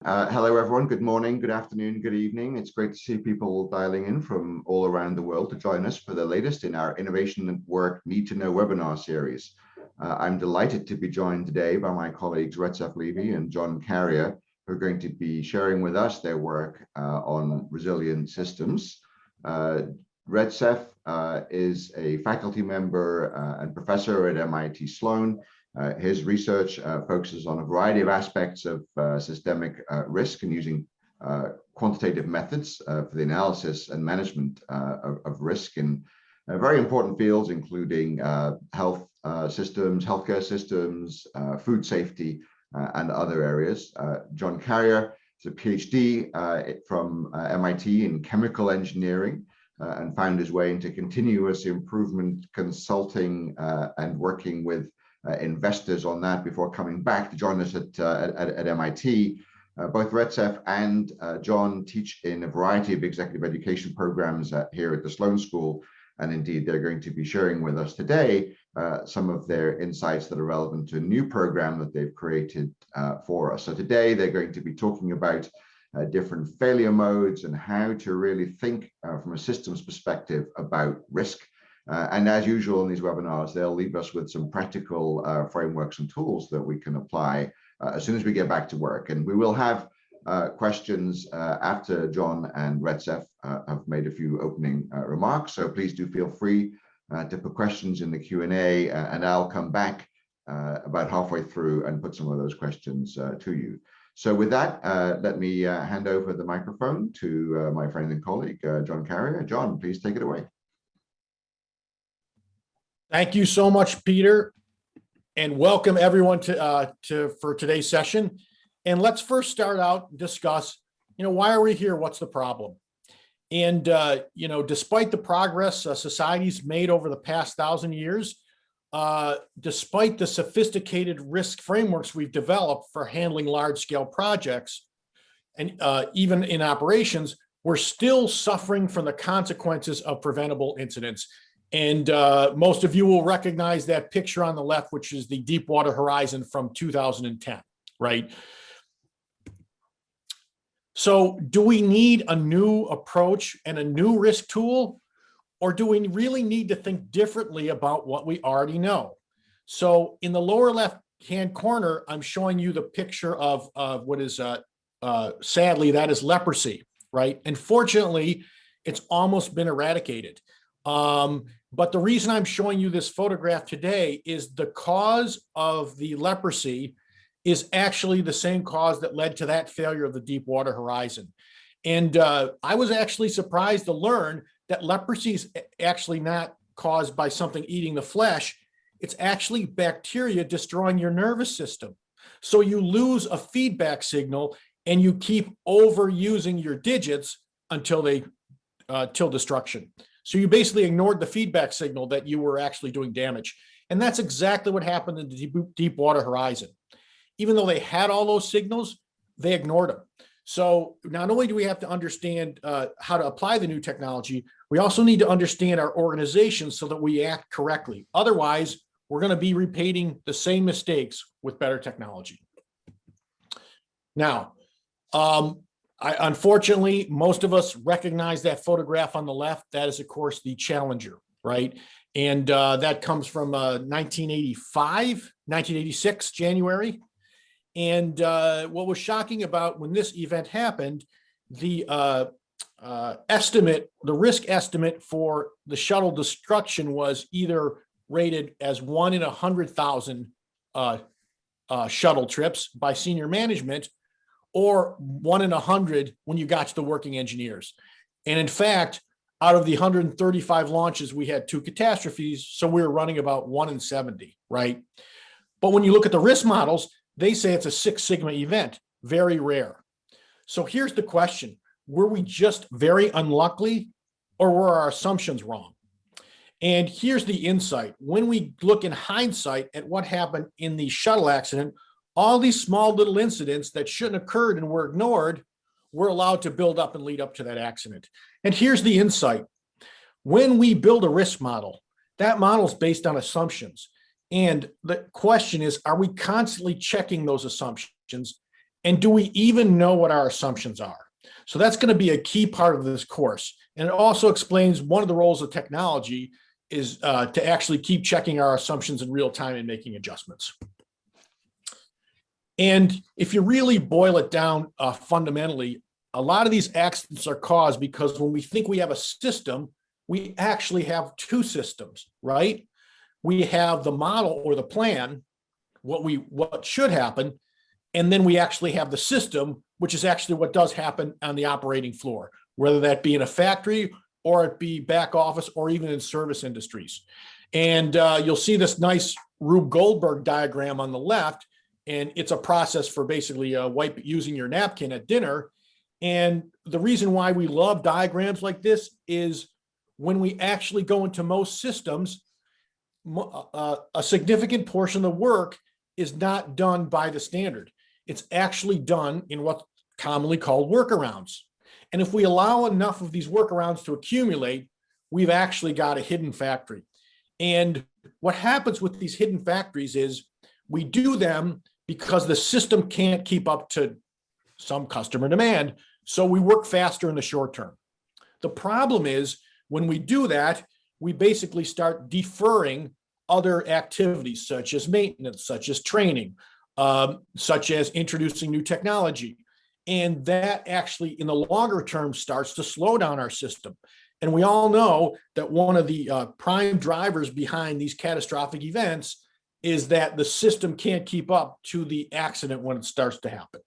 Hello, everyone. Good morning, good afternoon, good evening. It's great to see people dialing in from all around the world to join us for the latest in our Innovation at Work Need to Know webinar series. I'm delighted to be joined today by my colleagues Retzef Levy and John Carrier, who are going to be sharing with us their work on resilient systems. Retzef is a faculty member and professor at MIT Sloan. His research focuses on a variety of aspects of systemic risk and using quantitative methods for the analysis and management of risk in very important fields, including health systems, healthcare systems, food safety, and other areas. John Carrier is a PhD from MIT in chemical engineering and found his way into continuous improvement consulting and working with investors on that before coming back to join us at MIT. Both Retzef and John teach in a variety of executive education programs here at the Sloan School, and indeed they're going to be sharing with us today some of their insights that are relevant to a new program that they've created for us. So today they're going to be talking about different failure modes and how to really think from a systems perspective about risk. And as usual in these webinars, they'll leave us with some practical frameworks and tools that we can apply as soon as we get back to work. And we will have questions after John and Retzef have made a few opening remarks. So please do feel free to put questions in the Q&A, and I'll come back about halfway through and put some of those questions to you. So with that, let me hand over the microphone to my friend and colleague, John Carrier. John, please take it away. Thank you so much, Peter, and welcome everyone for today's session. And let's first start out and discuss, why are we here? What's the problem? And, despite the progress society's made over the past 1,000 years, despite the sophisticated risk frameworks we've developed for handling large-scale projects, and even in operations, we're still suffering from the consequences of preventable incidents. And most of you will recognize that picture on the left, which is the Deepwater Horizon from 2010, right? So do we need a new approach and a new risk tool, or do we really need to think differently about what we already know? So in the lower left-hand corner, I'm showing you the picture of what is, sadly, that is leprosy, right? And fortunately, it's almost been eradicated. But the reason I'm showing you this photograph today is the cause of the leprosy is actually the same cause that led to that failure of the Deepwater Horizon. And I was actually surprised to learn that leprosy is actually not caused by something eating the flesh. It's actually bacteria destroying your nervous system. So you lose a feedback signal and you keep overusing your digits until till destruction. So you basically ignored the feedback signal that you were actually doing damage. And that's exactly what happened in the Deepwater Horizon. Even though they had all those signals, they ignored them. So not only do we have to understand how to apply the new technology, we also need to understand our organization so that we act correctly. Otherwise, we're going to be repeating the same mistakes with better technology. Now, unfortunately, most of us recognize that photograph on the left. That is, of course, the Challenger, right? And that comes from 1986, January. And what was shocking about when this event happened, the risk estimate for the shuttle destruction was either rated as 1 in 100,000 shuttle trips by senior management, or 1 in 100 when you got to the working engineers. And in fact, out of the 135 launches, we had 2 catastrophes. So we were running about 1 in 70, right? But when you look at the risk models, they say it's a 6 sigma event, very rare. So here's the question. Were we just very unlucky, or were our assumptions wrong? And here's the insight. When we look in hindsight at what happened in the shuttle accident, all these small little incidents that shouldn't have occurred and were ignored were allowed to build up and lead up to that accident. And here's the insight. When we build a risk model, that model is based on assumptions. And the question is, are we constantly checking those assumptions And do we even know what our assumptions are? So that's going to be a key part of this course. And it also explains one of the roles of technology is to actually keep checking our assumptions in real time and making adjustments. And if you really boil it down fundamentally, a lot of these accidents are caused because when we think we have a system, we actually have two systems, right? We have the model or the plan, what should happen, and then we actually have the system, which is actually what does happen on the operating floor, whether that be in a factory or it be back office or even in service industries. And you'll see this nice Rube Goldberg diagram on the left, and it's a process for basically using your napkin at dinner. And the reason why we love diagrams like this is when we actually go into most systems, a significant portion of the work is not done by the standard. It's actually done in what's commonly called workarounds. And if we allow enough of these workarounds to accumulate, we've actually got a hidden factory. And what happens with these hidden factories is we do them because the system can't keep up to some customer demand. So we work faster in the short term. The problem is when we do that, we basically start deferring other activities such as maintenance, such as training, such as introducing new technology. And that actually in the longer term starts to slow down our system. And we all know that one of the prime drivers behind these catastrophic events is that the system can't keep up to the accident when it starts to happen.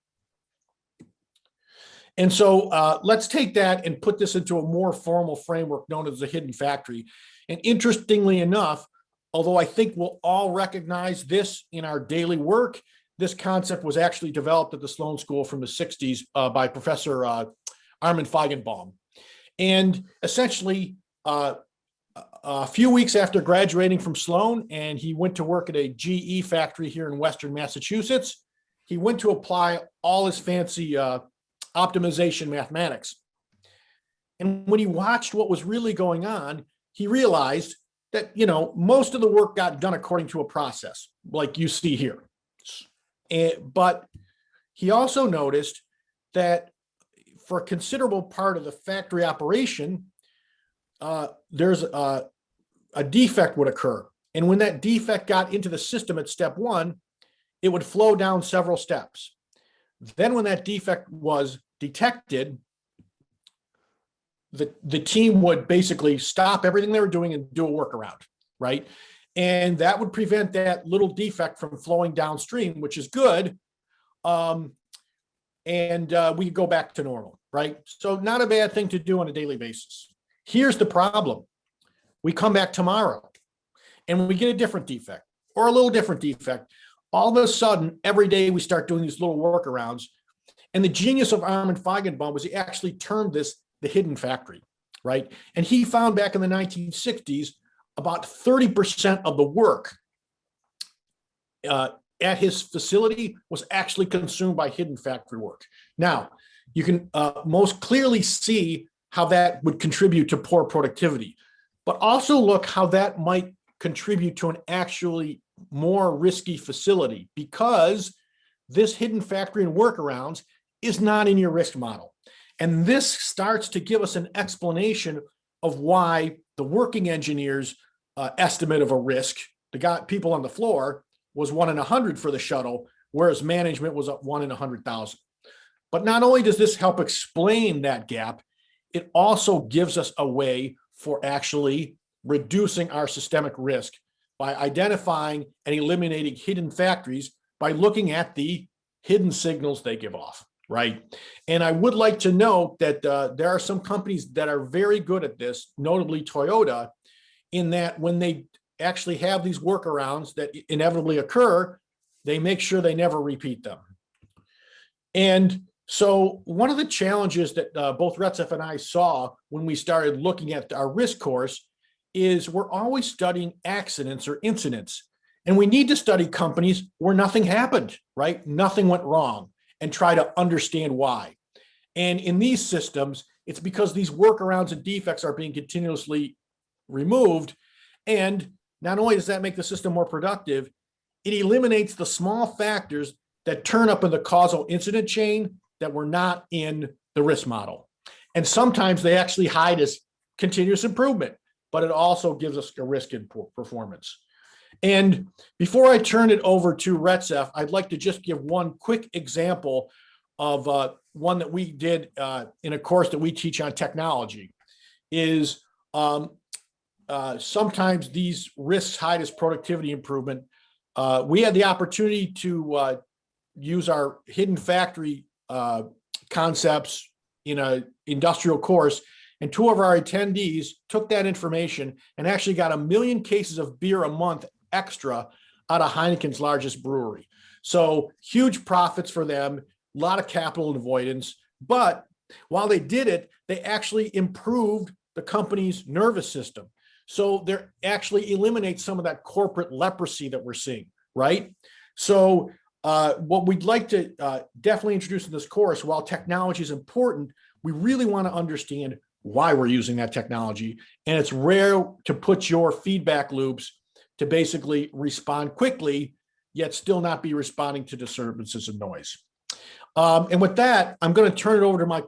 And so let's take that and put this into a more formal framework known as the hidden factory. And interestingly enough, although I think we'll all recognize this in our daily work, this concept was actually developed at the Sloan School from the 60s by Professor Armin Feigenbaum. And essentially, a few weeks after graduating from Sloan, and he went to work at a GE factory here in Western Massachusetts, he went to apply all his fancy optimization mathematics. And when he watched what was really going on, he realized that, most of the work got done according to a process, like you see here. But he also noticed that for a considerable part of the factory operation, there's a defect would occur. And when that defect got into the system at step one, it would flow down several steps. Then when that defect was detected, the team would basically stop everything they were doing and do a workaround, right? And that would prevent that little defect from flowing downstream, which is good. And we could go back to normal, right? So not a bad thing to do on a daily basis. Here's the problem. We come back tomorrow and we get a different defect or a little different defect. All of a sudden, every day we start doing these little workarounds. And the genius of Armin Feigenbaum was he actually termed this the hidden factory, right? And he found back in the 1960s, about 30% of the work at his facility was actually consumed by hidden factory work. Now, you can most clearly see how that would contribute to poor productivity, but also look how that might contribute to an actually more risky facility because this hidden factory and workarounds is not in your risk model. And this starts to give us an explanation of why the working engineer's estimate of a risk, people on the floor, was 1 in 100 for the shuttle, whereas management was 1 in 100,000. But not only does this help explain that gap, it also gives us a way for actually reducing our systemic risk by identifying and eliminating hidden factories by looking at the hidden signals they give off, right? And I would like to note that there are some companies that are very good at this, notably Toyota, in that when they actually have these workarounds that inevitably occur, they make sure they never repeat them. And so one of the challenges that both Retzef and I saw when we started looking at our risk course is we're always studying accidents or incidents. And we need to study companies where nothing happened, right? Nothing went wrong, and try to understand why. And in these systems, it's because these workarounds and defects are being continuously removed. And not only does that make the system more productive, it eliminates the small factors that turn up in the causal incident chain that were not in the risk model. And sometimes they actually hide as continuous improvement, but it also gives us a risk in performance. And before I turn it over to Retsef, I'd like to just give one quick example of one that we did in a course that we teach on technology. Is sometimes these risks hide as productivity improvement. We had the opportunity to use our hidden factory concepts in an industrial course, and two of our attendees took that information and actually got 1 million cases of beer a month extra out of Heineken's largest brewery. So huge profits for them, a lot of capital avoidance. But while they did it, they actually improved the company's nervous system. So they actually eliminate some of that corporate leprosy that we're seeing, right? So what we'd like to definitely introduce in this course, while technology is important, we really want to understand why we're using that technology. And it's rare to put your feedback loops to basically respond quickly, yet still not be responding to disturbances and noise. And with that, I'm going to turn it over to my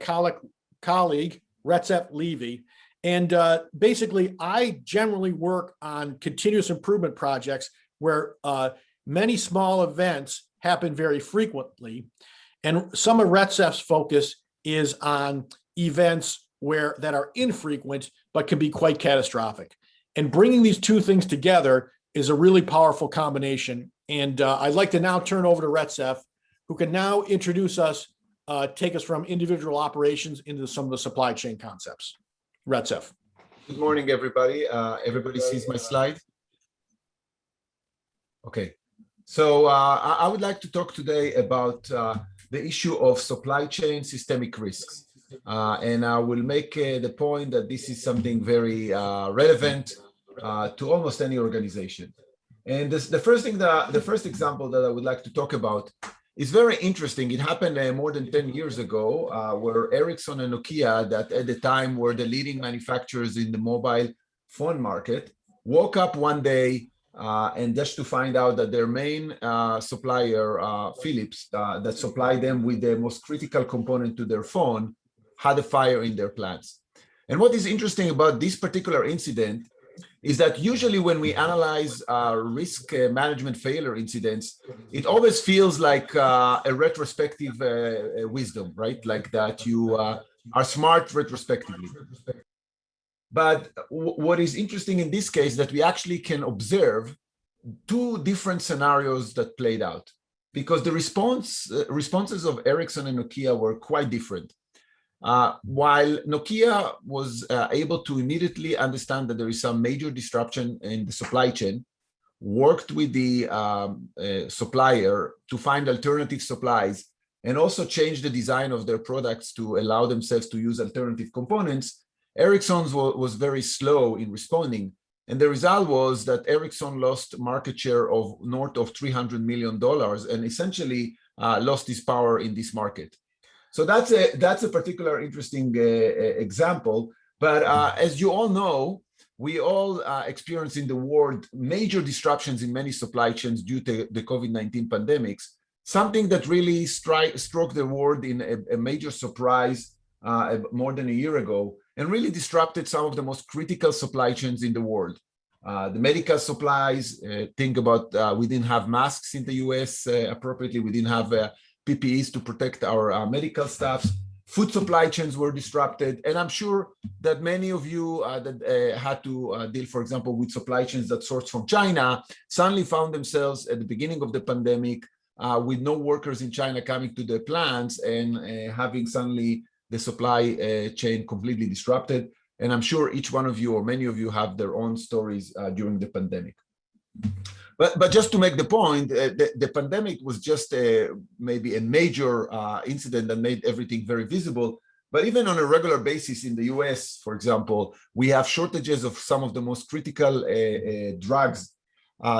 colleague, Retsef Levy. And basically, I generally work on continuous improvement projects where many small events happen very frequently. And some of Retsef's focus is on events that are infrequent, but can be quite catastrophic. And bringing these two things together is a really powerful combination. And I'd like to now turn over to Retsef, who can now introduce us, take us from individual operations into some of the supply chain concepts. Retsef. Good morning, everybody. Everybody sees my slide? Okay. So I would like to talk today about the issue of supply chain systemic risks. And I will make the point that this is something very relevant to almost any organization. And the first example that I would like to talk about is very interesting. It happened more than 10 years ago, where Ericsson and Nokia, that at the time were the leading manufacturers in the mobile phone market, woke up one day and just to find out that their main supplier, Philips, that supplied them with the most critical component to their phone, had a fire in their plants. And what is interesting about this particular incident is that usually when we analyze risk management failure incidents, it always feels like a retrospective wisdom, right? Like that you are smart retrospectively. But what is interesting in this case that we actually can observe two different scenarios that played out, because the responses of Ericsson and Nokia were quite different. While Nokia was able to immediately understand that there is some major disruption in the supply chain, worked with the supplier to find alternative supplies, and also changed the design of their products to allow themselves to use alternative components, Ericsson was very slow in responding. And the result was that Ericsson lost market share of north of $300 million and essentially lost its power in this market. So that's a particular interesting example. But as you all know, we all experience in the world major disruptions in many supply chains due to the COVID-19 pandemics, something that really struck the world in a major surprise more than a year ago, and really disrupted some of the most critical supply chains in the world. The medical supplies, think about, we didn't have masks in the US appropriately, we didn't have PPEs to protect our medical staffs. Food supply chains were disrupted. And I'm sure that many of you that had to deal, for example, with supply chains that sourced from China, suddenly found themselves at the beginning of the pandemic with no workers in China coming to their plants and having suddenly the supply chain completely disrupted. And I'm sure each one of you or many of you have their own stories during the pandemic. But just to make the point, the pandemic was just maybe a major incident that made everything very visible. But even on a regular basis in the US, for example, we have shortages of some of the most critical drugs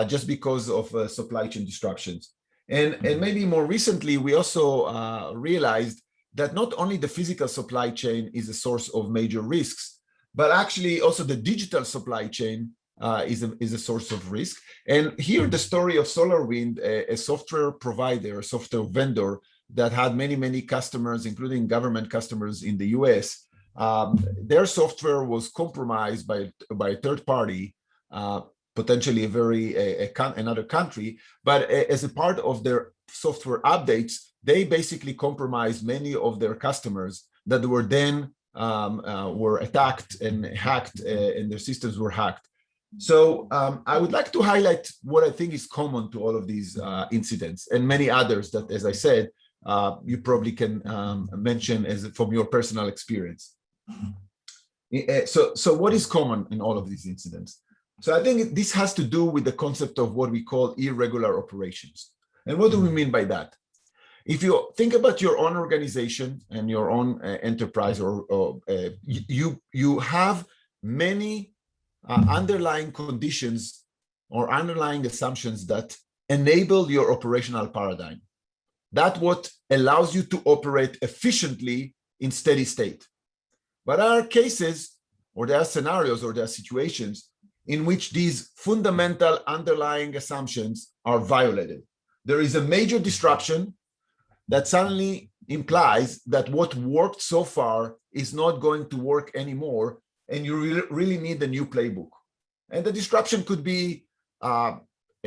just because of supply chain disruptions. And maybe more recently, we also realized that not only the physical supply chain is a source of major risks, but actually also the digital supply chain is a source of risk. And here the story of SolarWind, a software provider, a software vendor that had many customers, including government customers in the US, their software was compromised by a third party, potentially another country, but as a part of their software updates, they basically compromised many of their customers that were then were attacked and hacked, and their systems were hacked. So I would like to highlight what I think is common to all of these incidents and many others that, as I said, you probably can mention from your personal experience. So what is common in all of these incidents? So I think this has to do with the concept of what we call irregular operations. And what do we mean by that? If you think about your own organization and your own enterprise, or you have many underlying conditions or underlying assumptions that enable your operational paradigm. That's what allows you to operate efficiently in steady state. But there are cases, or there are scenarios, or there are situations in which these fundamental underlying assumptions are violated. There is a major disruption that suddenly implies that what worked so far is not going to work anymore, and you really need a new playbook. And the disruption could be a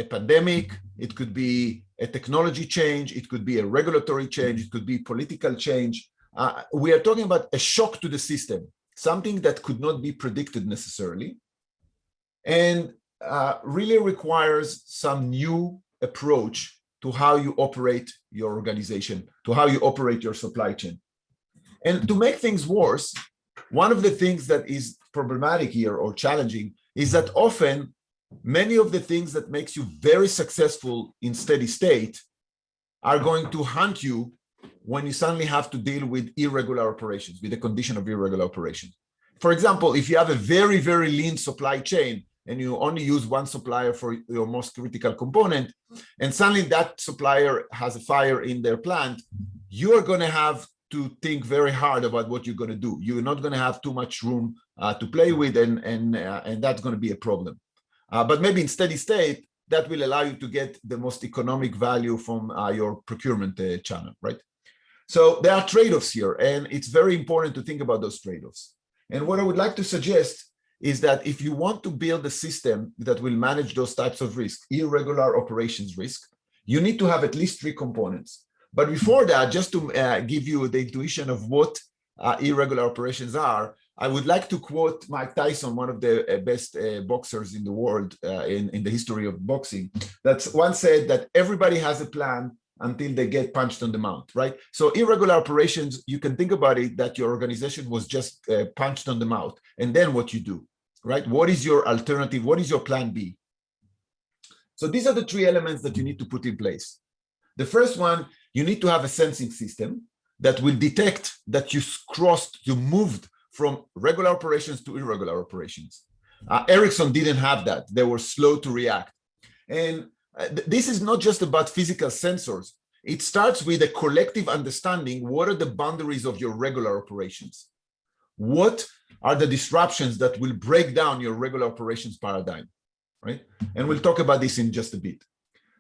pandemic, it could be a technology change, it could be a regulatory change, it could be political change. We are talking about a shock to the system, something that could not be predicted necessarily, and really requires some new approach to how you operate your organization, to how you operate your supply chain. And to make things worse, one of the things that is problematic here or challenging is that often many of the things that makes you very successful in steady state are going to haunt you when you suddenly have to deal with irregular operations, with the condition of irregular operations. For example, if you have a very lean supply chain and you only use one supplier for your most critical component, and suddenly that supplier has a fire in their plant, you are going to have to think very hard about what you're going to do. You're not going to have too much room to play with, and that's going to be a problem. But maybe in steady state, that will allow you to get the most economic value from your procurement channel, right? So there are trade-offs here, and it's very important to think about those trade-offs. And what I would like to suggest is that if you want to build a system that will manage those types of risks, irregular operations risk, you need to have at least 3 components. But before that, just to give you the intuition of what irregular operations are, I would like to quote Mike Tyson, one of the best boxers in the world in the history of boxing, that once said that everybody has a plan until they get punched on the mouth, right? So irregular operations, you can think about it that your organization was just punched on the mouth, and then what you do, right? What is your alternative? What is your plan B? So these are the 3 elements that you need to put in place. The first one, you need to have a sensing system that will detect that you moved from regular operations to irregular operations. Ericsson didn't have that. They were slow to react. And this is not just about physical sensors. It starts with a collective understanding. What are the boundaries of your regular operations? What are the disruptions that will break down your regular operations paradigm, right? And we'll talk about this in just a bit.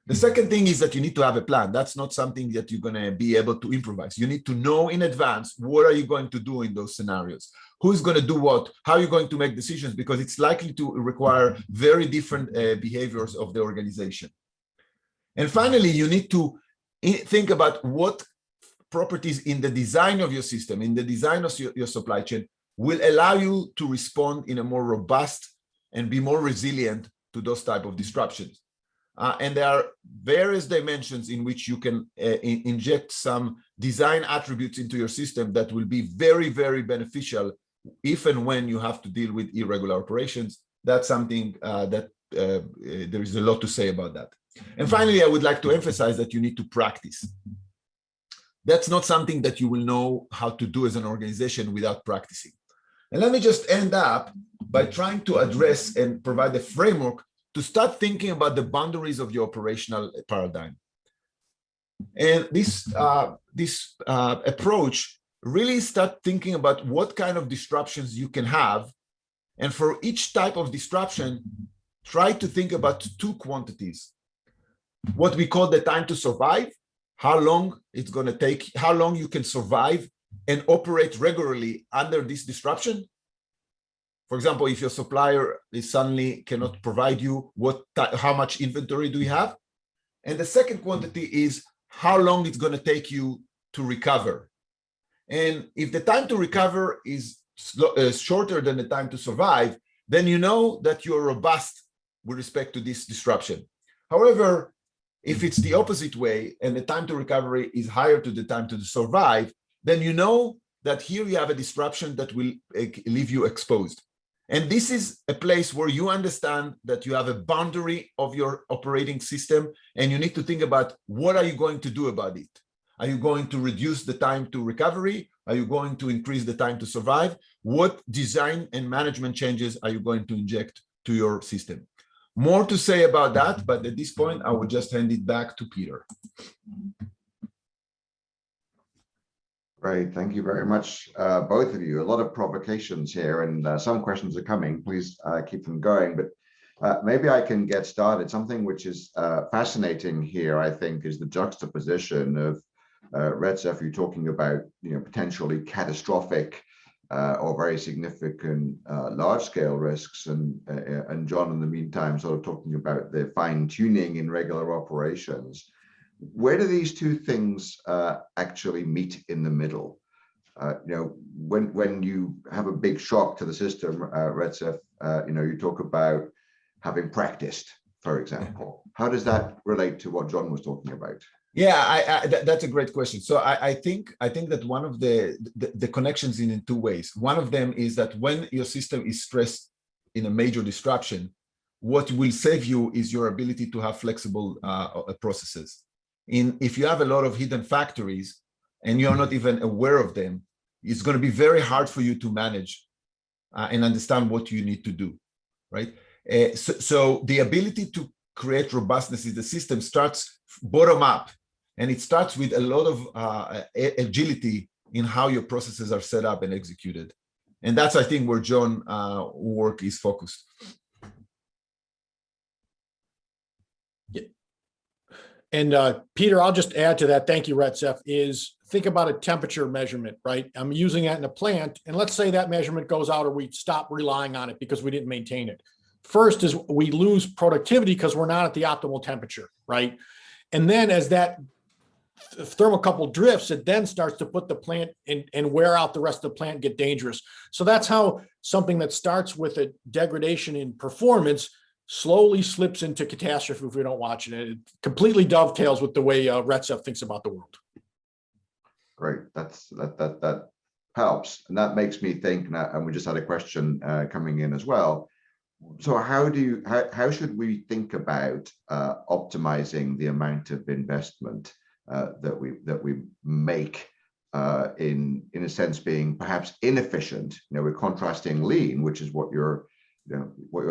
The second thing is that you need to have a plan. That's not something that you're going to be able to improvise. You need to know in advance, what are you going to do in those scenarios? Who's going to do what? How are you going to make decisions? Because it's likely to require very different behaviors of the organization. And finally, you need to think about what properties in the design of your system, in the design of your supply chain, will allow you to respond in a more robust and be more resilient to those type of disruptions. And there are various dimensions in which you can inject some design attributes into your system that will be very beneficial if and when you have to deal with irregular operations. That's something that there is a lot to say about that. And finally, I would like to emphasize that you need to practice. That's not something that you will know how to do as an organization without practicing. And let me just end up by trying to address and provide a framework to start thinking about the boundaries of your operational paradigm. And this approach really start thinking about what kind of disruptions you can have. And for each type of disruption, try to think about two quantities. What we call the time to survive, how long it's going to take, how long you can survive and operate regularly under this disruption. For example, if your supplier is suddenly cannot provide you how much inventory do you have? And the second quantity is how long it's going to take you to recover. And if the time to recover is shorter than the time to survive, then you know that you're robust with respect to this disruption. However, if it's the opposite way and the time to recovery is higher to the time to survive, then you know that here you have a disruption that will leave you exposed. And this is a place where you understand that you have a boundary of your operating system, and you need to think about what are you going to do about it? Are you going to reduce the time to recovery? Are you going to increase the time to survive? What design and management changes are you going to inject to your system? More to say about that, but at this point, I will just hand it back to Peter. Great, thank you very much, both of you. A lot of provocations here, and some questions are coming. Please keep them going, but maybe I can get started. Something which is fascinating here, I think, is the juxtaposition of Retzef, you talking about, potentially catastrophic or very significant large-scale risks, and John, in the meantime, sort of talking about the fine-tuning in regular operations. Where do these two things actually meet in the middle? When you have a big shock to the system, Retzef, you talk about having practiced, for example. How does that relate to what John was talking about? Yeah, that's a great question. So I think that one of the connections in two ways. One of them is that when your system is stressed in a major disruption, what will save you is your ability to have flexible processes. If you have a lot of hidden factories and you're not even aware of them, it's going to be very hard for you to manage and understand what you need to do, right? So the ability to create robustness in the system starts bottom up, and it starts with a lot of agility in how your processes are set up and executed. And that's, I think, where John's work is focused. And Peter, I'll just add to that. Thank you, Retzef. Is think about a temperature measurement, right? I'm using that in a plant, and let's say that measurement goes out or we stop relying on it because we didn't maintain it. First is we lose productivity because we're not at the optimal temperature, right? And then as that thermocouple drifts, it then starts to put the plant and wear out the rest of the plant, get dangerous. So that's how something that starts with a degradation in performance slowly slips into catastrophe if we don't watch it. It completely dovetails with the way Retzef thinks about the world. Great, that helps, and that makes me think. And we just had a question coming in as well. So how should we think about optimizing the amount of investment that we make in a sense being perhaps inefficient? We're contrasting lean, which is what you're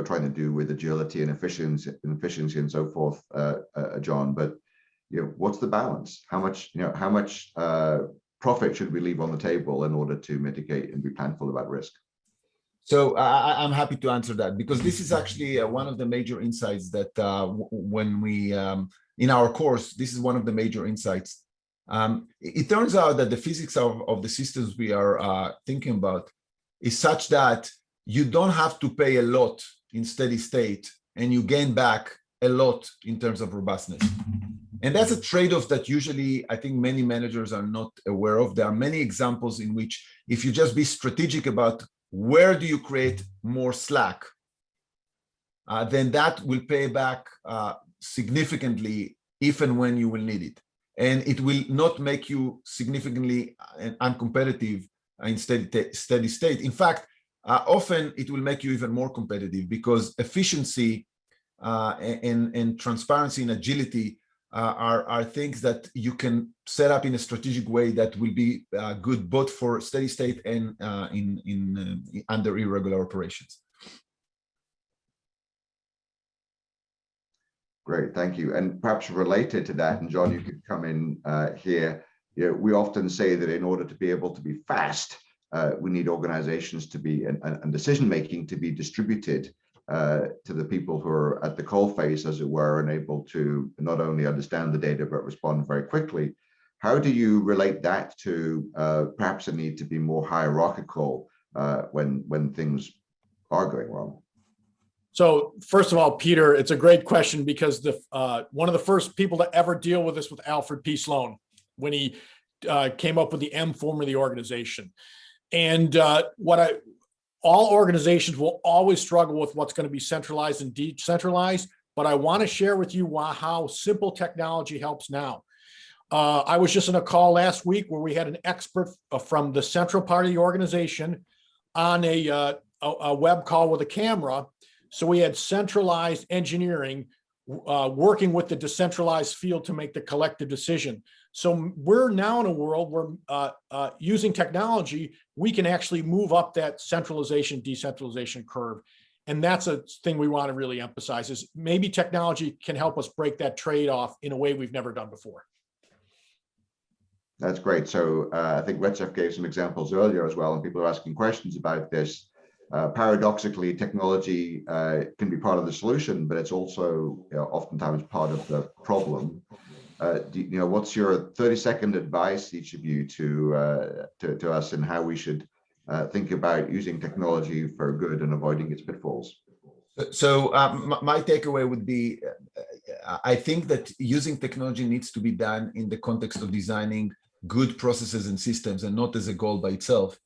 trying to do with agility and efficiency and so forth, John. But what's the balance? How much profit should we leave on the table in order to mitigate and be planful about risk? So I'm happy to answer that, because this is actually one of the major insights that when we in our course, this is one of the major insights. It turns out that the physics of the systems we are thinking about is such that you don't have to pay a lot in steady state and you gain back a lot in terms of robustness. And that's a trade-off that usually I think many managers are not aware of. There are many examples in which if you just be strategic about where do you create more slack, then that will pay back significantly if and when you will need it. And it will not make you significantly uncompetitive in steady state. In fact, often it will make you even more competitive, because efficiency and transparency and agility are things that you can set up in a strategic way that will be good both for steady state and under irregular operations. Great, thank you. And perhaps related to that, and John, you could come in here. We often say that in order to be able to be fast, we need organizations to be and decision making to be distributed to the people who are at the coalface, as it were, and able to not only understand the data, but respond very quickly. How do you relate that to perhaps a need to be more hierarchical when things are going wrong? So first of all, Peter, it's a great question, because one of the first people to ever deal with this was Alfred P. Sloan, when he came up with the M form of the organization. And all organizations will always struggle with what's going to be centralized and decentralized, but I want to share with you how simple technology helps now. I was just in a call last week where we had an expert from the central part of the organization on a web call with a camera. So we had centralized engineering working with the decentralized field to make the collective decision. So we're now in a world where using technology, we can actually move up that centralization, decentralization curve. And that's a thing we want to really emphasize, is maybe technology can help us break that trade-off in a way we've never done before. That's great. So I think Retzef gave some examples earlier as well, and people are asking questions about this. Paradoxically, technology can be part of the solution, but it's also oftentimes part of the problem. What's your 30-second advice, each of you, to us in how we should think about using technology for good and avoiding its pitfalls? So my takeaway would be, I think that using technology needs to be done in the context of designing good processes and systems, and not as a goal by itself.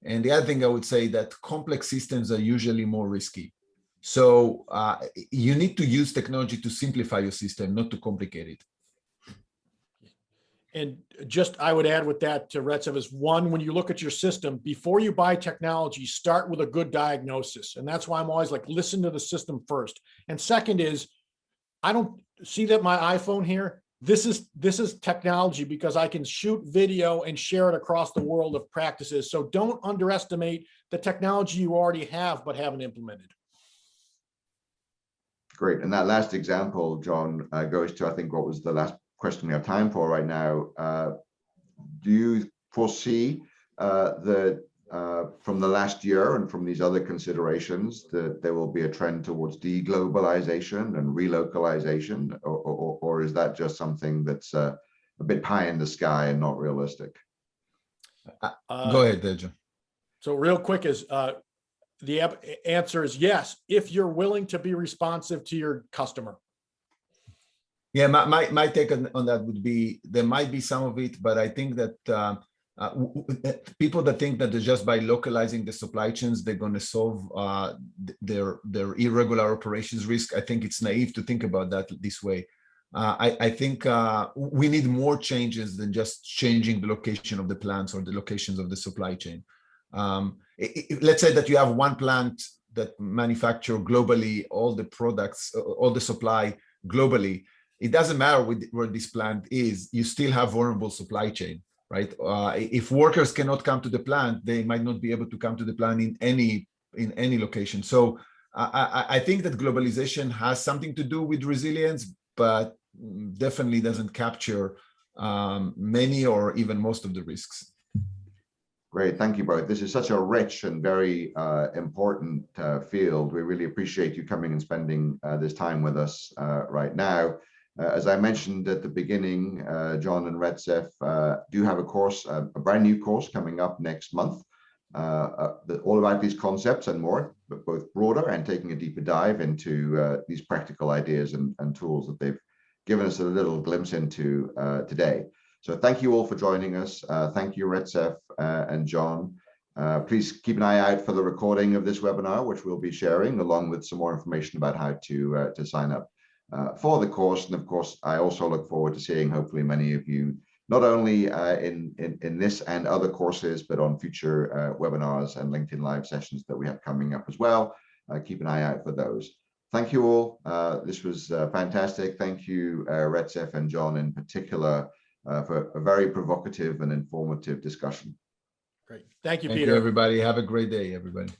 And the other thing I would say, that complex systems are usually more risky. So you need to use technology to simplify your system, not to complicate it. And just, I would add with that to Retzef is, one, when you look at your system, before you buy technology, start with a good diagnosis. And that's why I'm always like, listen to the system first. And second is, I don't see that my iPhone here, this is technology, because I can shoot video and share it across the world of practices. So don't underestimate the technology you already have, but haven't implemented. Great. And that last example, John, goes to, I think, what was the last question we have time for right now. Do you foresee from the last year and from these other considerations that there will be a trend towards deglobalization and relocalization, or is that just something that's a bit pie in the sky and not realistic? Go ahead, Deja. So real quick is, the answer is yes, if you're willing to be responsive to your customer. Yeah, my take on that would be, there might be some of it, but I think that people that think that just by localizing the supply chains, they're going to solve their irregular operations risk. I think it's naive to think about that this way. I think we need more changes than just changing the location of the plants or the locations of the supply chain. Let's say that you have one plant that manufacture globally all the products, all the supply globally. It doesn't matter where this plant is, you still have vulnerable supply chain, right? If workers cannot come to the plant, they might not be able to come to the plant in any location. So I think that globalization has something to do with resilience, but definitely doesn't capture many or even most of the risks. Great, thank you both. This is such a rich and very important field. We really appreciate you coming and spending this time with us right now. As I mentioned at the beginning, John and Retzef do have a course, a brand new course coming up next month, all about these concepts and more, but both broader and taking a deeper dive into these practical ideas and tools that they've given us a little glimpse into today. So thank you all for joining us. Thank you, Retzef and John. Please keep an eye out for the recording of this webinar, which we'll be sharing, along with some more information about how to sign up for the course. And of course, I also look forward to seeing hopefully many of you, not only in this and other courses, but on future webinars and LinkedIn Live sessions that we have coming up as well. Keep an eye out for those. Thank you all. This was fantastic. Thank you, Retzef and John in particular, for a very provocative and informative discussion. Great. Thank you, Thank Peter. you, everybody. Have a great day, everybody.